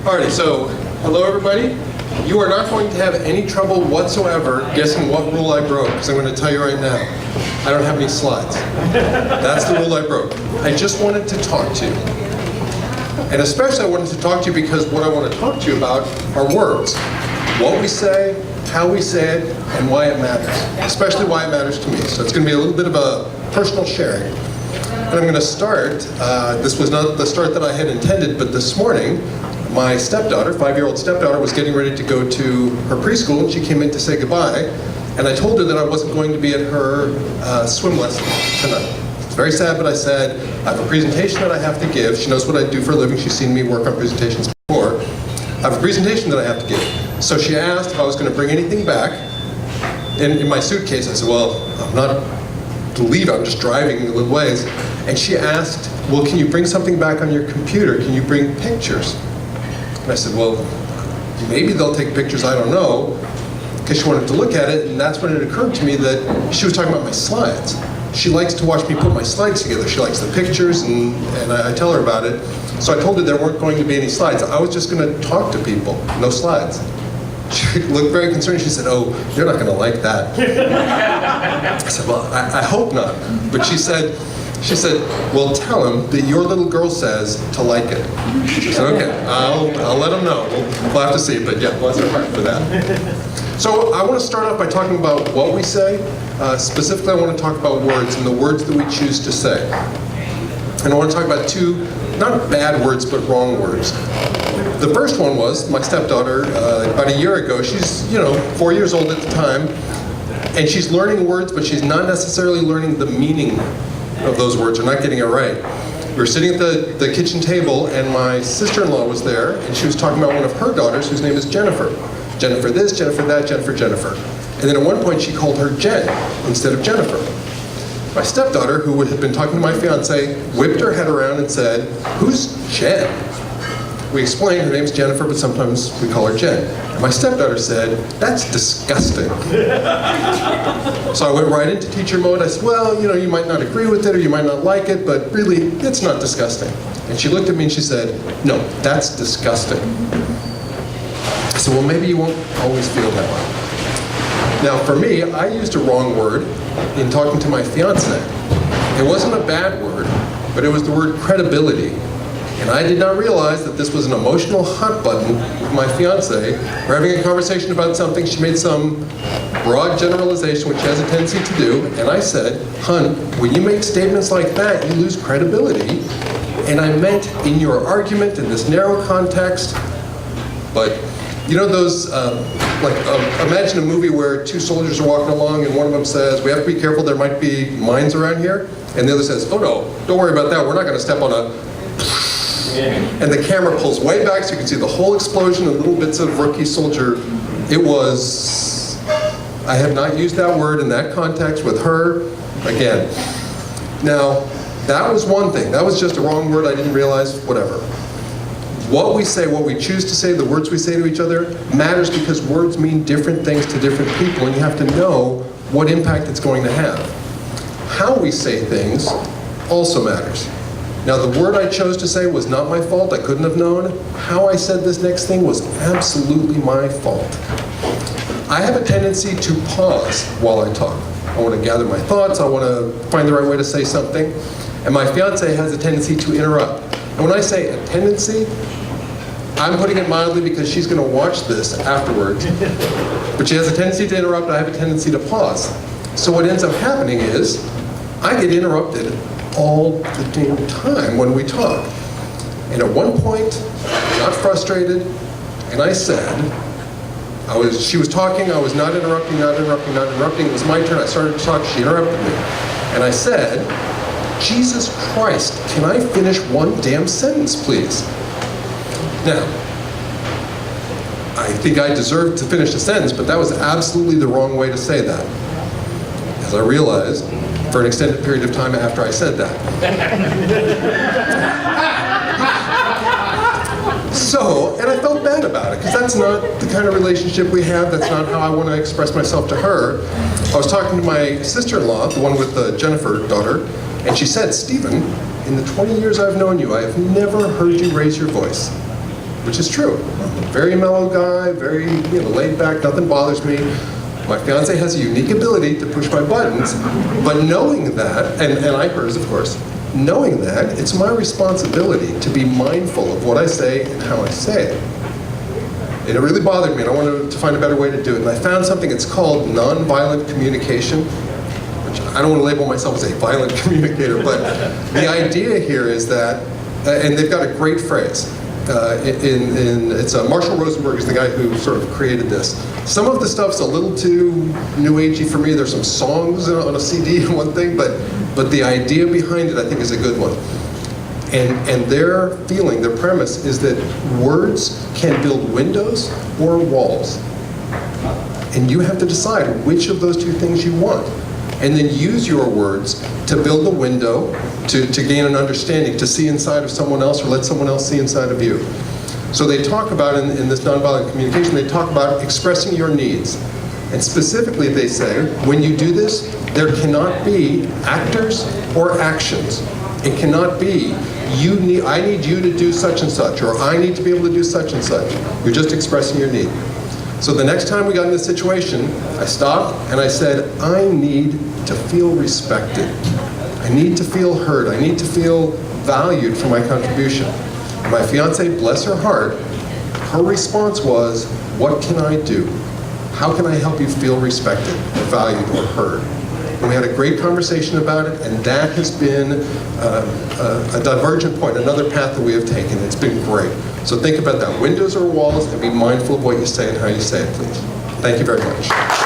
Alrighty, so hello everybody. You are not going to have any trouble whatsoever guessing what rule I broke, because I'm going to tell you right now. I don't have any slides. That's the rule I broke. I just wanted to talk to you. And especially I wanted to talk to you because what I want to talk to you about are words. What we say, how we say it, and why it matters. Especially why it matters to me. So it's going to be a little bit of a personal sharing. And I'm going to start, this was not the start that I had intended, but this morning, my stepdaughter, 5-year-old stepdaughter, was getting ready to go to her preschool, and she came in to say goodbye. And I told her that I wasn't going to be at her swim lesson tonight. It's very sad, but I said, I have a presentation that I have to give. She knows what I do for a living. She's seen me work on presentations before. I have a presentation that I have to give. So she asked if I was going to bring anything back. In my suitcase, I said, well, I'm not to leave, I'm just driving a little ways. And she asked, well, can you bring something back on your computer? Can you bring pictures? And I said, well, maybe they'll take pictures, I don't know, because she wanted to look at it, and that's when it occurred to me that she was talking about my slides. She likes to watch me put my slides together. She likes the pictures, and I tell her about it. So I told her there weren't going to be any slides. I was just going to talk to people, no slides. She looked very concerned. She said, oh, you're not going to like that. I said, well, I hope not. But she said, well, tell him that your little girl says to like it. She said, okay, I'll let him know. We'll have to see, but yeah, bless her heart for that. So I want to start off by talking about what we say. Specifically, I want to talk about words and the words that we choose to say. And I want to talk about two, not bad words, but wrong words. The first one was my stepdaughter, about a year ago. She's, 4 years old at the time, and she's learning words, but she's not necessarily learning the meaning of those words, or not getting it right. We were sitting at the kitchen table, and my sister-in-law was there, and she was talking about one of her daughters, whose name is Jennifer. Jennifer this, Jennifer that, Jennifer. And then at one point she called her Jen instead of Jennifer. My stepdaughter, who had been talking to my fiance, whipped her head around and said, who's Jen? We explained her name's Jennifer, but sometimes we call her Jen. And my stepdaughter said, that's disgusting. So I went right into teacher mode. I said, well, you might not agree with it or you might not like it, but really, it's not disgusting. And she looked at me and she said, no, that's disgusting. I said, well, maybe you won't always feel that way. Now, for me, I used a wrong word in talking to my fiance. It wasn't a bad word, but it was the word credibility. And I did not realize that this was an emotional hot button with my fiance. We're having a conversation about something. She made some broad generalization, which she has a tendency to do. And I said, hun, when you make statements like that, you lose credibility. And I meant in your argument, in this narrow context. But those, imagine a movie where two soldiers are walking along and one of them says, we have to be careful, there might be mines around here. And the other says, oh no, don't worry about that, we're not going to step on a... And the camera pulls way back so you can see the whole explosion and little bits of rookie soldier. It was, I have not used that word in that context with her again. Now, that was one thing. That was just a wrong word. I didn't realize, whatever. What we say, what we choose to say, the words we say to each other matters because words mean different things to different people, and you have to know what impact it's going to have. How we say things also matters. Now, the word I chose to say was not my fault. I couldn't have known. How I said this next thing was absolutely my fault. I have a tendency to pause while I talk. I want to gather my thoughts. I want to find the right way to say something. And my fiance has a tendency to interrupt. And when I say a tendency, I'm putting it mildly because she's going to watch this afterwards. But she has a tendency to interrupt. I have a tendency to pause. So what ends up happening is I get interrupted all the damn time when we talk. And at one point, I got frustrated, and I said, she was talking, I was not interrupting. It was my turn, I started to talk, she interrupted me. And I said, Jesus Christ, can I finish one damn sentence, please? Now, I think I deserved to finish the sentence, but that was absolutely the wrong way to say that. As I realized, for an extended period of time after I said that. So, and I felt bad about it, because that's not the kind of relationship we have, that's not how I want to express myself to her. I was talking to my sister-in-law, the one with the Jennifer daughter, and she said, Stephen, in the 20 years I've known you, I have never heard you raise your voice. which is true. I'm a very mellow guy, very laid back, nothing bothers me. My fiance has a unique ability to push my buttons, but knowing that, and I hers of course, knowing that, it's my responsibility to be mindful of what I say and how I say it. And it really bothered me, and I wanted to find a better way to do it. And I found something, it's called nonviolent communication, which I don't want to label myself as a violent communicator, but the idea here is that, and they've got a great phrase. It's Marshall Rosenberg is the guy who sort of created this. Some of the stuff's a little too new agey for me. There's some songs on a CD and one thing, but the idea behind it I think is a good one. And their feeling, their premise is that words can build windows or walls. And you have to decide which of those two things you want. And then use your words to build a window, to gain an understanding, to see inside of someone else or let someone else see inside of you. So they talk about, in this nonviolent communication, they talk about expressing your needs. And specifically they say, when you do this, there cannot be actors or actions. It cannot be, I need you to do such and such, or I need to be able to do such and such. You're just expressing your need. So the next time we got in this situation, I stopped and I said, I need to feel respected. I need to feel heard. I need to feel valued for my contribution. And my fiance, bless her heart, her response was, what can I do? How can I help you feel respected, or valued, or heard? And we had a great conversation about it, and that has been a divergent point, another path that we have taken. It's been great. So think about that, windows or walls, and be mindful of what you say and how you say it, please. Thank you very much.